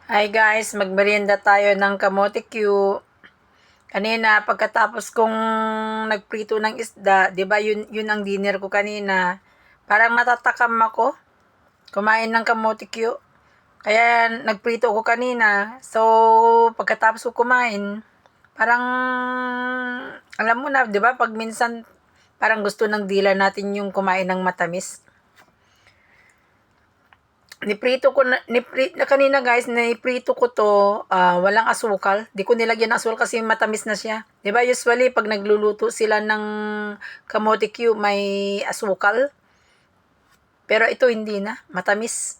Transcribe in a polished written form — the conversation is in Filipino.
Hi guys, magmerienda tayo ng kamote Q. Kanina, pagkatapos kong nagprito ng isda, di ba yun ang dinner ko kanina. Parang natatakam ako kumain ng kamote Q. Kaya nagprito ko kanina. So, pagkatapos ko kumain, parang alam mo na, di ba, pag minsan parang gusto ng dila natin yung kumain ng matamis. Niprito ko na kanina guys, niprito ko to, walang asukal. Di ko nilagyan ng asukal kasi matamis na siya. 'Di ba usually pag nagluluto sila ng kamote Q may asukal. Pero ito hindi na, matamis.